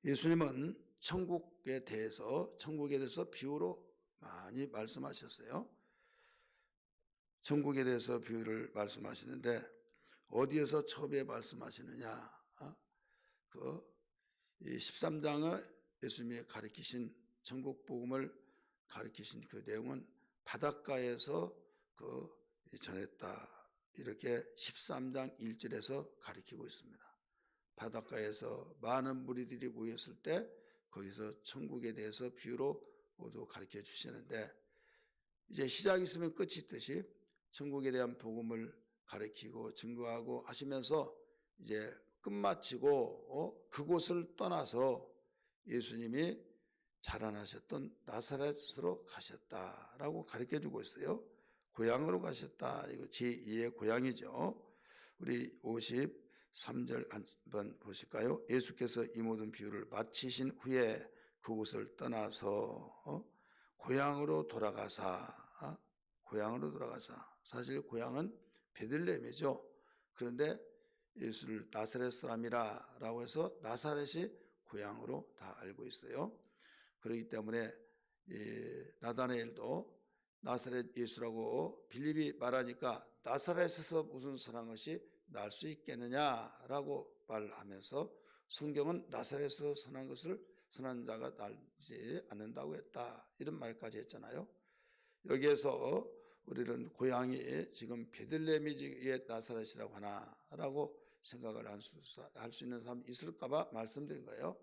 예수님은 천국에 대해서 비유로 많이 말씀하셨어요. 천국에 대해서 비유를 말씀하시는데 어디에서 처음에 말씀하시느냐? 이 13장의 예수님이 가르치신 천국 복음을 가르치신 그 내용은 바닷가에서 전했다. 이렇게 13장 1절에서 가르치고 있습니다. 바닷가에서 많은 무리들이 모였을 때 거기서 천국에 대해서 비유로 모두 가르쳐 주시는데, 이제 시작이 있으면 끝이 있듯이 천국에 대한 복음을 가르치고 증거하고 하시면서 이제 끝마치고 그곳을 떠나서 예수님이 자라나셨던 나사렛으로 가셨다라고 가르쳐 주고 있어요. 고향으로 가셨다. 이거 제2의 고향이죠. 우리 53절 한번 보실까요? 예수께서 이 모든 비유를 마치신 후에 그곳을 떠나서 고향으로 돌아가사, 사실 고향은 베들레헴이죠. 그런데 예수를 나사렛 사람이라고 해서 나사렛이 고향으로 다 알고 있어요. 그렇기 때문에 나다나엘도 나사렛 예수라고 빌립이 말하니까 나사렛에서 무슨 선한 것이 날 수 있겠느냐라고 말하면서 성경은 나사렛에서 선한 자가 날지 않는다고 했다, 이런 말까지 했잖아요. 여기에서 우리는 고향이 지금 베들레헴이 나사렛이라고 하나라고 생각을 할 수 있는 사람이 있을까봐 말씀드린 거예요.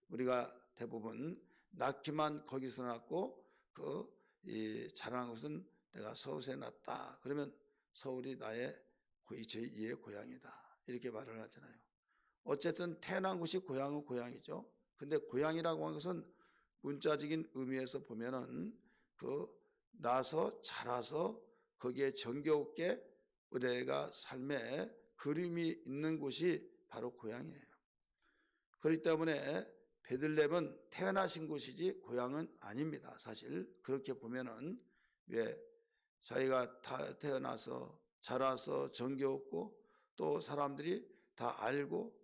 우리가 대부분 낳기만 거기서 낳고 자라는 것은 내가 서울에 낳았다. 그러면 서울이 나의 제2의 고향이다, 이렇게 말을 하잖아요. 어쨌든 태어난 곳이 고향은 고향이죠. 근데 고향이라고 하는 것은 문자적인 의미에서 보면은 나서 자라서 거기에 정겨웠게 우리가 삶에 그림이 있는 곳이 바로 고향이에요. 그렇기 때문에 베들레헴은 태어나신 곳이지 고향은 아닙니다. 사실 그렇게 보면은 왜 자기가 다 태어나서 자라서 정겨웠고 또 사람들이 다 알고,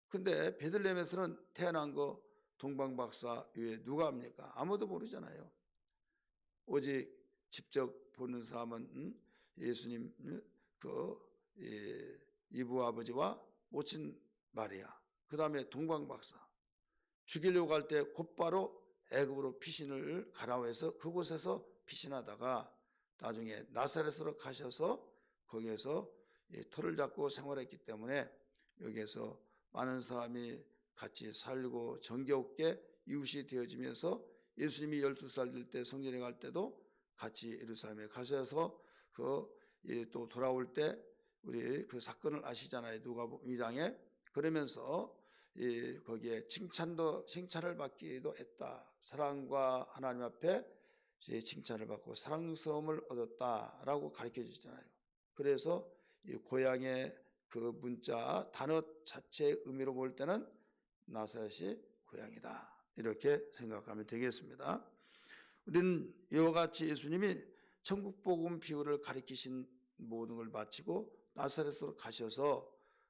근데 베들레헴에서는 태어난 거 동방박사 외에 누가 합니까? 아무도 모르잖아요. 오직 직접 보는 사람은 예수님 이부 아버지와 모친 마리아, 그 다음에 동방박사. 죽이려고 할 때 곧바로 애굽으로 피신을 가라고 해서 그곳에서 피신하다가 나중에 나사렛으로 가셔서 거기에서 터를 잡고 생활했기 때문에 여기에서 많은 사람이 같이 살고 정겨웠게 이웃이 되어지면서 예수님이 12살 될 때 성전에 갈 때도 같이 예루살렘에 가셔서 또 돌아올 때 우리 그 사건을 아시잖아요. 누가복음 2장에. 그러면서 거기에 칭찬을 받기도 했다. 사랑과 하나님 앞에 칭찬을 받고 사랑스러움을 얻었다라고 가르쳐 주잖아요. 그래서 이 고향의 그 문자 단어 자체의 의미로 볼 때는 나사렛이 고향이다, 이렇게 생각하면 되겠습니다. 우리는 이와 같이 예수님이 천국복음 비유를 가르치신 모든 걸 마치고 나사렛으로 가셔서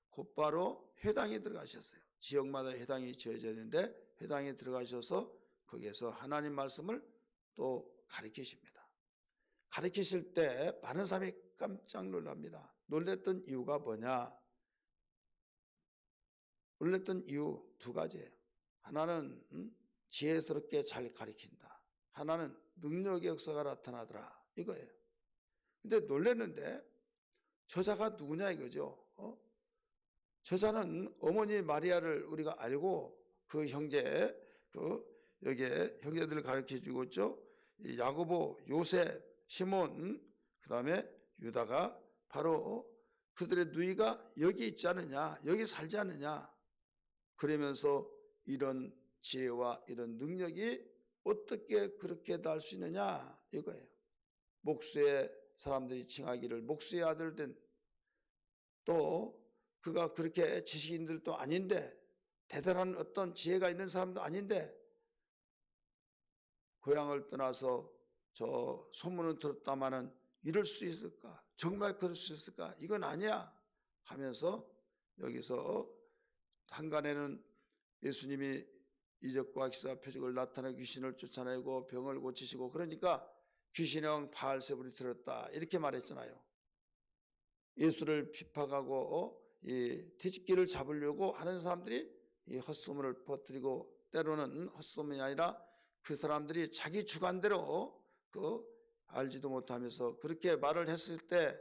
곧바로 회당에 들어가셨어요. 지역마다 회당이 지어져 있는데 회당에 들어가셔서 거기에서 하나님 말씀을 또 가르치십니다. 가르치실 때 많은 사람이 깜짝 놀랍니다. 놀랬던 이유가 뭐냐? 놀랬던 이유 두 가지예요. 하나는 지혜스럽게 잘 가르친다. 하나는 능력의 역사가 나타나더라, 이거예요. 근데 놀랬는데 저자가 누구냐 이거죠. 저자는 어머니 마리아를 우리가 알고 그 형제, 여기에 형제들을 가르쳐 주고 있죠. 야고보, 요셉, 시몬, 그 다음에 유다가 바로 그들의 누이가 여기 있지 않느냐, 여기 살지 않느냐. 그러면서 이런 지혜와 이런 능력이 어떻게 그렇게 날 수 있느냐 이거예요. 목수의 사람들이 칭하기를 목수의 아들 된, 또 그가 그렇게 지식인들도 아닌데 대단한 어떤 지혜가 있는 사람도 아닌데 고향을 떠나서 저 소문은 들었다마는 이럴 수 있을까? 정말 그럴 수 있을까? 이건 아니야 하면서 여기서 한간에는 예수님이 이적과 기사 표적을 나타내 귀신을 쫓아내고 병을 고치시고, 그러니까 귀신의 왕 바알세불이 들었다 이렇게 말했잖아요. 예수를 핍박하고 이 뒤집기를 잡으려고 하는 사람들이 이 헛소문을 퍼뜨리고, 때로는 헛소문이 아니라 그 사람들이 자기 주관대로 알지도 못하면서 그렇게 말을 했을 때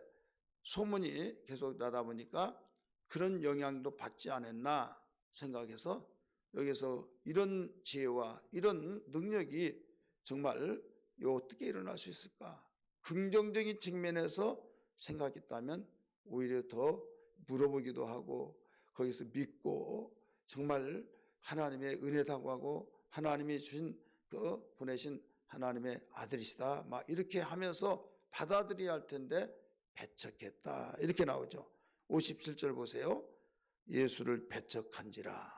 소문이 계속 나다 보니까 그런 영향도 받지 않았나 생각해서, 여기서 이런 지혜와 이런 능력이 정말 어떻게 일어날 수 있을까? 긍정적인 측면에서 생각했다면 오히려 더 물어보기도 하고, 거기서 믿고 정말 하나님의 은혜다고 하고 하나님이 주신 보내신 하나님의 아들이시다 막 이렇게 하면서 받아들여야 할 텐데 배척했다 이렇게 나오죠. 57절 보세요. 예수를 배척한지라.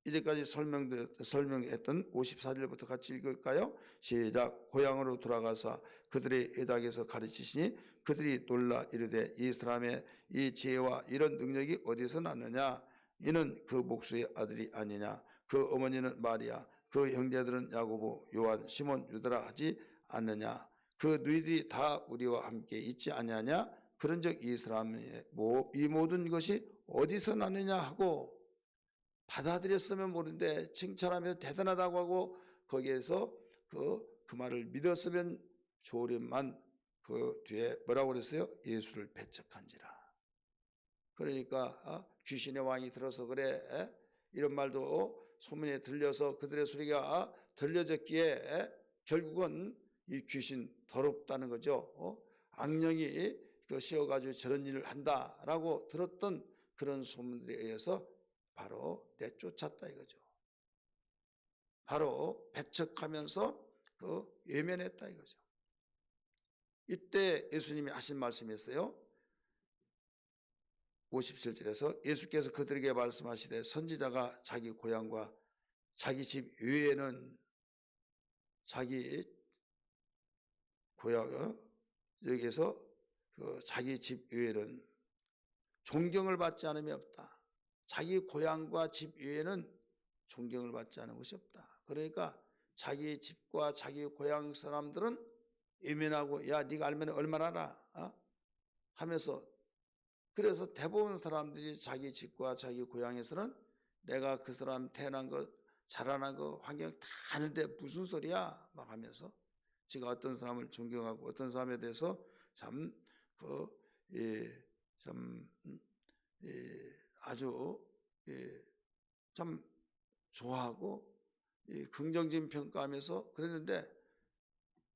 이제까지 설명했던 54절부터 같이 읽을까요? 시작. 고향으로 돌아가서 그들의 애당에서 가르치시니 그들이 놀라 이르되 이 사람의 이 지혜와 이런 능력이 어디서 났느냐? 이는 그 목수의 아들이 아니냐? 그 어머니는 마리아, 그 형제들은 야고보, 요한, 시몬, 유다라 하지 않느냐? 그 너희들이 다 우리와 함께 있지 아니하냐? 그런즉 이 사람의 이 모든 것이 어디서 났느냐 하고 받아들였으면 모르는데 칭찬하면서 대단하다고 하고 거기에서 그 말을 믿었으면 좋으련만 그 뒤에 뭐라고 그랬어요? 예수를 배척한지라. 그러니까 귀신의 왕이 들어서 그래 이런 말도 소문에 들려서 그들의 소리가 들려졌기에 결국은 이 귀신 더럽다는 거죠. 악령이 씌워가지고 저런 일을 한다라고 들었던 그런 소문들에 의해서 바로 내쫓았다 이거죠. 바로 배척하면서 외면했다 이거죠. 이때 예수님이 하신 말씀이 있어요. 57절에서 예수께서 그들에게 말씀하시되 선지자가 자기 고향과 자기 집 외에는, 자기 고향 여기에서 자기 집 외에는 존경을 받지 않음이 없다. 자기 고향과 집 외에는 존경을 받지 않은 것이 없다. 그러니까 자기 집과 자기 고향 사람들은 외면하고 야 네가 알면 얼마나 알아? 하면서, 그래서 대부분 사람들이 자기 집과 자기 고향에서는 내가 그 사람 태어난 것 자라난 거 환경 다 아는데 무슨 소리야 막 하면서 제가 어떤 사람을 존경하고 어떤 사람에 대해서 아주 참 좋아하고 긍정적인 평가하면서 그랬는데,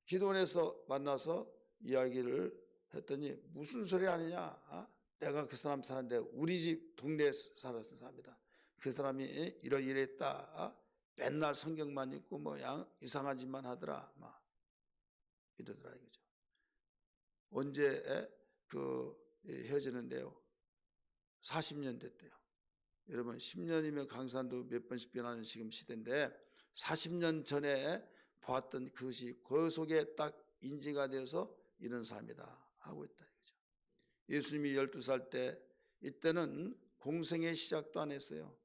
기도원에서 만나서 이야기를 했더니 무슨 소리 아니냐? 내가 그 사람 사는데 우리 집 동네에 살았던 사람이다. 그 사람이 이랬다. 맨날 성경만 읽고 이상한 짓만 하더라. 막 이러더라 이거죠. 언제 헤어지는데요? 40년 됐대요. 여러분 10년이면 강산도 몇 번씩 변하는 지금 시대인데 40년 전에 보았던 그것이 그 속에 딱 인지가 되어서 이런 삶이다 하고 있다 이거죠. 예수님이 12살 때, 이때는 공생의 시작도 안 했어요.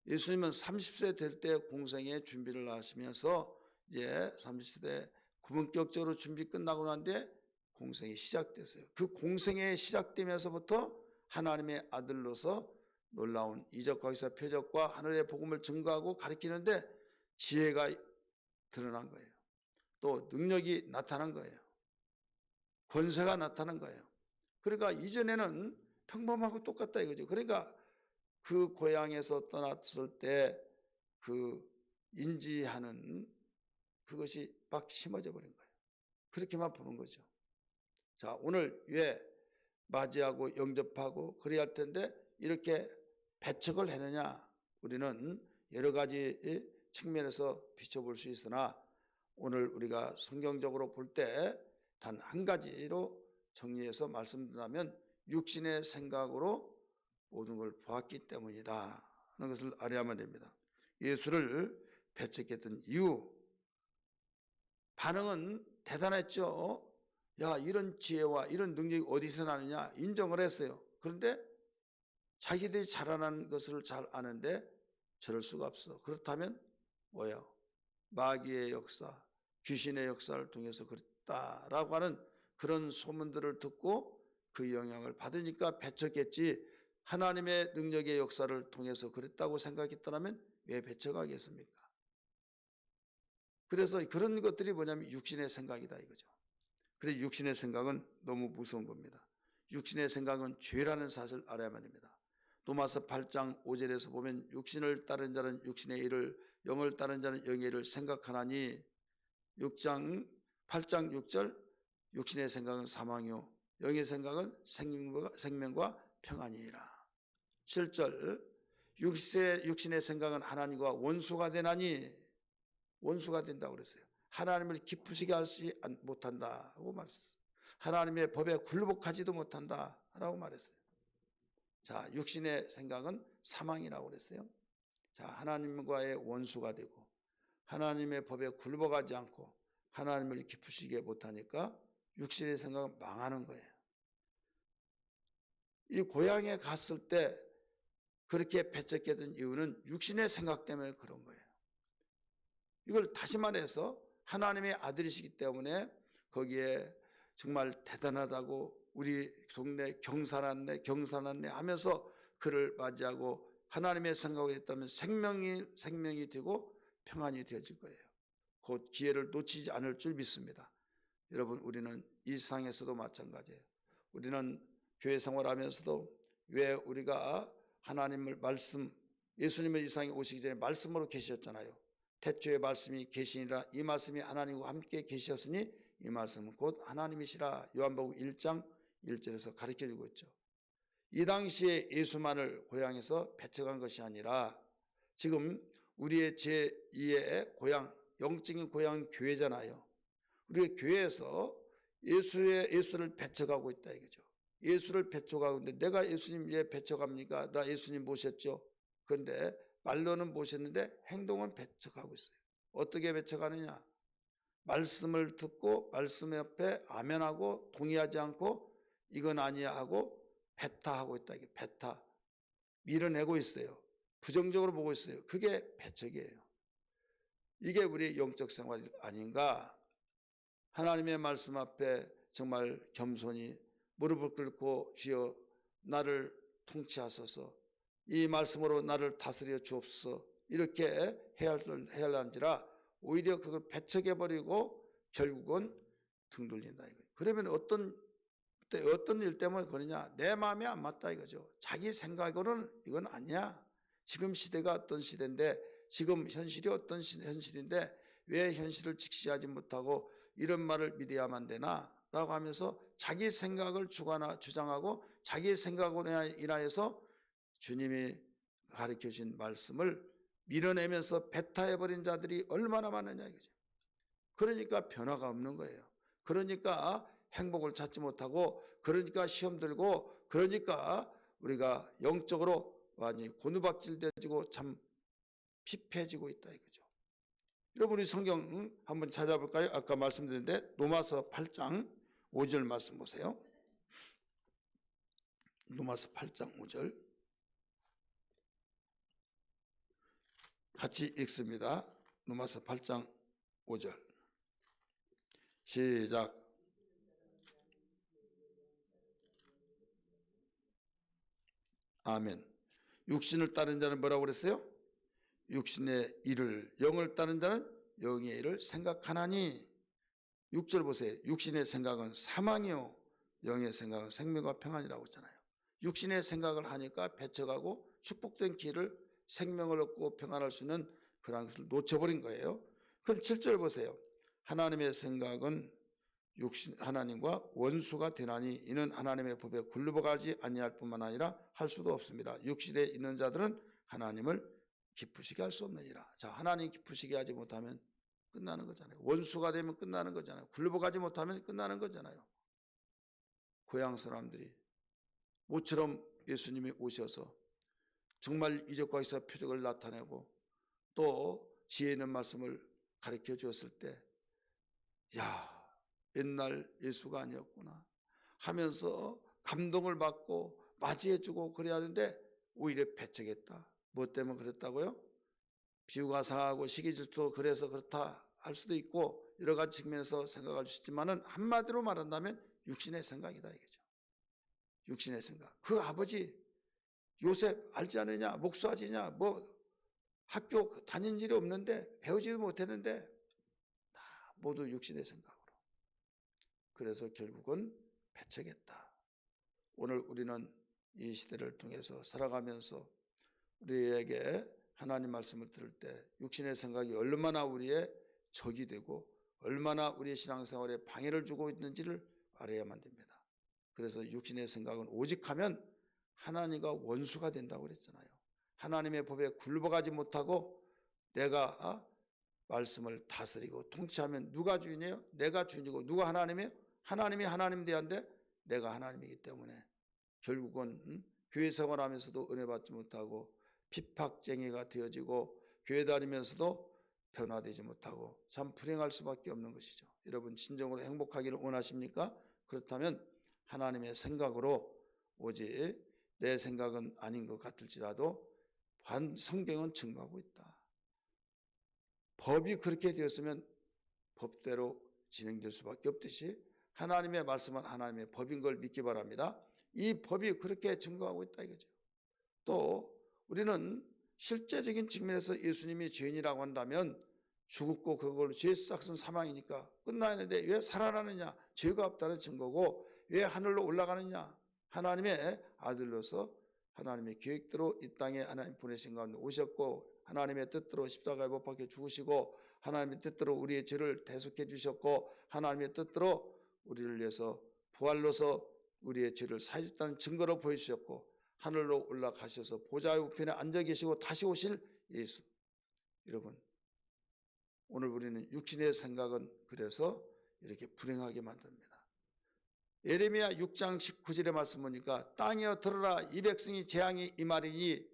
예수님은 30세 될 때 공생의 준비를 하시면서 이제 30세 본격적으로 준비 끝나고 난 뒤에 공생이 시작됐어요. 그 공생의 시작되면서부터 하나님의 아들로서 놀라운 이적과 기사 표적과 하늘의 복음을 증거하고 가르치는데 지혜가 드러난 거예요. 또 능력이 나타난 거예요. 권세가 나타난 거예요. 그러니까 이전에는 평범하고 똑같다 이거죠. 그러니까 그 고향에서 떠났을 때 그 인지하는 그것이 막 심어져 버린 거예요. 그렇게만 보는 거죠. 자, 오늘 왜 맞이하고 영접하고 그래야 할 텐데 이렇게 배척을 했느냐? 우리는 여러 가지 측면에서 비춰볼 수 있으나 오늘 우리가 성경적으로 볼 때 단 한 가지로 정리해서 말씀드리면 육신의 생각으로 모든 걸 보았기 때문이다 하는 것을 알아야만 됩니다. 예수를 배척했던 이유, 반응은 대단했죠. 야, 이런 지혜와 이런 능력이 어디서 나느냐 인정을 했어요. 그런데 자기들이 자라난 것을 잘 아는데 저럴 수가 없어. 그렇다면 뭐예요? 마귀의 역사, 귀신의 역사를 통해서 그랬다라고 하는 그런 소문들을 듣고 그 영향을 받으니까 배척했지, 하나님의 능력의 역사를 통해서 그랬다고 생각했더라면 왜 배척하겠습니까? 그래서 그런 것들이 뭐냐면 육신의 생각이다 이거죠. 그래서 육신의 생각은 너무 무서운 겁니다. 육신의 생각은 죄라는 사실을 알아야만 됩니다. 로마서 8장 5절에서 보면 육신을 따른 자는 육신의 일을, 영을 따른 자는 영의 일을 생각하나니, 8장 6절, 육신의 생각은 사망이요 영의 생각은 생명과 평안이라. 7절, 육신의 생각은 하나님과 원수가 되나니, 원수가 된다고 그랬어요. 하나님을 기쁘시게 하지 못한다고 말했어요. 하나님의 법에 굴복하지도 못한다라고 말했어요. 자, 육신의 생각은 사망이라고 그랬어요. 자, 하나님과의 원수가 되고 하나님의 법에 굴복하지 않고 하나님을 기쁘시게 못하니까 육신의 생각은 망하는 거예요. 이 고향에 갔을 때 그렇게 배척했던 이유는 육신의 생각 때문에 그런 거예요. 이걸 다시 말해서 하나님의 아들이시기 때문에 거기에 정말 대단하다고 우리 동네 경사났네 하면서 그를 맞이하고 하나님의 생각을 했다면 생명이 되고 평안이 되어질 거예요. 곧 기회를 놓치지 않을 줄 믿습니다. 여러분, 우리는 이 세상에서도 마찬가지예요. 우리는 교회 생활하면서도 왜 우리가 하나님을 예수님의 이 세상에 오시기 전에 말씀으로 계셨잖아요. 태초에 말씀이 계시니라, 이 말씀이 하나님과 함께 계셨으니 이 말씀은 곧 하나님이시라. 요한복음 1장 1절에서 가르쳐주고 있죠. 이 당시에 예수만을 고향에서 배척한 것이 아니라 지금 우리의 제2의 고향, 영적인 고향 교회잖아요. 우리 교회에서 예수를 배척하고 있다 이거죠. 예수를 배척하고 있는데 내가 예수님 왜 배척합니까? 나 예수님 모셨죠. 그런데 말로는 모셨는데 행동은 배척하고 있어요. 어떻게 배척하느냐? 말씀을 듣고 말씀 옆에 아멘하고 동의하지 않고 이건 아니야 하고 배타하고 있다. 이게 배타. 밀어내고 있어요. 부정적으로 보고 있어요. 그게 배척이에요. 이게 우리의 영적 생활 아닌가? 하나님의 말씀 앞에 정말 겸손히 무릎을 꿇고 주여 나를 통치하소서, 이 말씀으로 나를 다스려 주옵소서 이렇게 해야 할는지라 오히려 그걸 배척해버리고 결국은 등 돌린다 이거예요. 그러면 어떤 일 때문에 그러냐? 내 마음에 안 맞다 이거죠. 자기 생각으로는 이건 아니야. 지금 시대가 어떤 시대인데, 지금 현실이 어떤 현실인데 왜 현실을 직시하지 못하고 이런 말을 믿어야만 되나? 라고 하면서 자기 생각을 주장하고 자기 생각으로 인하여서 주님이 가르쳐 주신 말씀을 밀어내면서 배타해버린 자들이 얼마나 많으냐 이거죠. 그러니까 변화가 없는 거예요. 그러니까 행복을 찾지 못하고, 그러니까 시험 들고, 그러니까 우리가 영적으로 많이 곤두박질되고 참 피폐해지고 있다 이거죠. 여러분, 우리 성경 한번 찾아볼까요? 아까 말씀드렸는데 로마서 8장 5절 말씀 보세요. 로마서 8장 5절 같이 읽습니다. 로마서 8장 5절 시작. 아멘. 육신을 따른 자는 뭐라고 그랬어요? 육신의 일을, 영을 따른 자는 영의 일을 생각하나니. 6절 보세요. 육신의 생각은 사망이요 영의 생각은 생명과 평안이라고 했잖아요. 육신의 생각을 하니까 배척하고 축복된 길을, 생명을 얻고 평안할 수 있는 그런 것을 놓쳐버린 거예요. 그럼 7절 보세요. 하나님의 생각은 하나님과 원수가 되나니 이는 하나님의 법에 굴복하지 아니할 뿐만 아니라 할 수도 없습니다. 육신에 있는 자들은 하나님을 기쁘시게 할 수 없느니라. 자, 하나님 기쁘시게 하지 못하면 끝나는 거잖아요. 원수가 되면 끝나는 거잖아요. 굴복하지 못하면 끝나는 거잖아요. 고향 사람들이 모처럼 예수님이 오셔서 정말 이적과 기사 표적을 나타내고 또 지혜 있는 말씀을 가르쳐 주었을 때, 야, 옛날 예수가 아니었구나 하면서 감동을 받고 맞이해주고 그래야 하는데 오히려 배척했다. 뭐 때문에 그랬다고요? 비유가 상하고 시기 질투 그래서 그렇다 할 수도 있고 여러 가지 측면에서 생각할 수 있지만은 한마디로 말한다면 육신의 생각이다 이거죠. 육신의 생각. 그 아버지 요셉 알지 않느냐, 목수아지냐, 뭐 학교 다닌 일이 없는데 배우지도 못했는데 다 모두 육신의 생각으로. 그래서 결국은 배척했다. 오늘 우리는 이 시대를 통해서 살아가면서 우리에게 하나님 말씀을 들을 때 육신의 생각이 얼마나 우리의 적이 되고 얼마나 우리의 신앙생활에 방해를 주고 있는지를 알아야만 됩니다. 그래서 육신의 생각은 오직 하면 하나님과 원수가 된다고 그랬잖아요. 하나님의 법에 굴복하지 못하고 내가 말씀을 다스리고 통치하면 누가 주인이에요? 내가 주인이고 누가 하나님이에요? 하나님이 하나님 대한데 내가 하나님이기 때문에 결국은 교회 생활하면서도 은혜 받지 못하고 핍박쟁이가 되어지고 교회 다니면서도 변화되지 못하고 참 불행할 수밖에 없는 것이죠. 여러분 진정으로 행복하기를 원하십니까? 그렇다면 하나님의 생각으로 오직 내 생각은 아닌 것 같을지라도 성경은 증거하고 있다. 법이 그렇게 되었으면 법대로 진행될 수밖에 없듯이 하나님의 말씀은 하나님의 법인 걸 믿기 바랍니다. 이 법이 그렇게 증거하고 있다 이거죠. 또 우리는 실제적인 측면에서 예수님이 죄인이라고 한다면 죽었고 그걸 죄 싹은 사망이니까 끝나야 하는데 왜 살아나느냐? 죄가 없다는 증거고 왜 하늘로 올라가느냐? 하나님의 아들로서 하나님의 계획대로 이 땅에 하나님 보내신 가운데 오셨고 하나님의 뜻대로 십자가에 못 박혀 죽으시고 하나님의 뜻대로 우리의 죄를 대속해 주셨고 하나님의 뜻대로 우리를 위해서 부활로서 우리의 죄를 사해 줬다는 증거로 보여주셨고 하늘로 올라가셔서 보좌의 우편에 앉아 계시고 다시 오실 예수. 여러분 오늘 우리는 육신의 생각은 그래서 이렇게 불행하게 만듭니다. 예레미야 6장 19절의 말씀 보니까 땅이여 들으라 이 백성이 재앙이 임하리니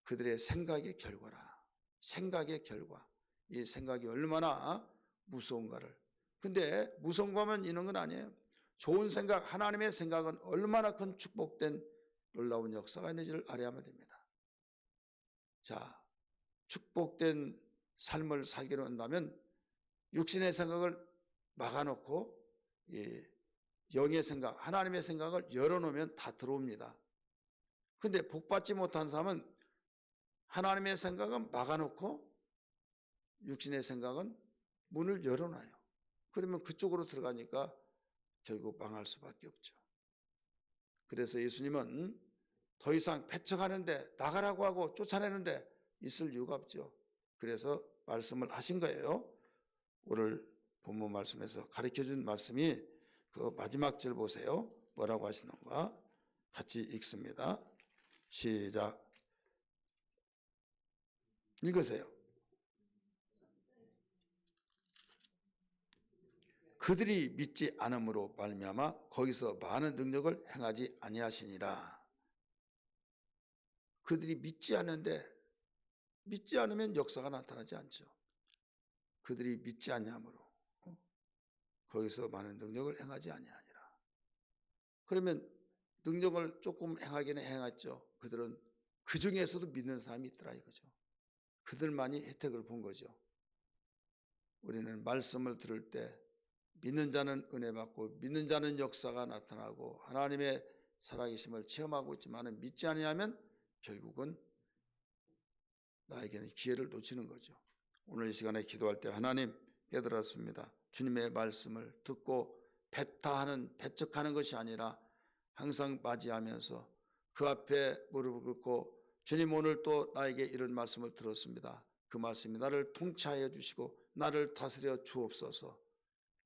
그들의 생각의 결과라. 생각의 결과. 이 생각이 얼마나 무서운가를. 근데 무서운 거면 이런 건 아니에요. 좋은 생각, 하나님의 생각은 얼마나 큰 축복된 놀라운 역사가 있는지를 알아야만 됩니다. 자, 축복된 삶을 살기로 한다면 육신의 생각을 막아놓고 영의 생각, 하나님의 생각을 열어놓으면 다 들어옵니다. 근데 복받지 못한 사람은 하나님의 생각은 막아놓고 육신의 생각은 문을 열어놔요. 그러면 그쪽으로 들어가니까 결국 망할 수밖에 없죠. 그래서 예수님은 더 이상 배척하는데 나가라고 하고 쫓아내는데 있을 이유가 없죠. 그래서 말씀을 하신 거예요. 오늘 본문 말씀에서 가르쳐준 말씀이 그 마지막 절 보세요. 뭐라고 하시는가? 같이 읽습니다. 시작. 읽으세요. 그들이 믿지 않음으로 말미암아 거기서 많은 능력을 행하지 아니하시니라. 그들이 믿지 않는데 믿지 않으면 역사가 나타나지 않죠. 그들이 믿지 아니함으로 거기서 많은 능력을 행하지 아니하니라. 그러면 능력을 조금 행하기는 행했죠. 그들은 그 중에서도 믿는 사람이 있더라 이거죠. 그들만이 혜택을 본 거죠. 우리는 말씀을 들을 때 믿는 자는 은혜 받고 믿는 자는 역사가 나타나고 하나님의 살아계심을 체험하고 있지만 믿지 아니하면 결국은 나에게는 기회를 놓치는 거죠. 오늘 이 시간에 기도할 때 하나님 깨달았습니다. 주님의 말씀을 듣고 배척하는 것이 아니라 항상 맞이하면서 그 앞에 무릎을 꿇고 주님 오늘 또 나에게 이런 말씀을 들었습니다. 그 말씀이 나를 통치하여 주시고 나를 다스려 주옵소서.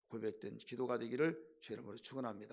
고백된 기도가 되기를 주의 이름으로 축원합니다.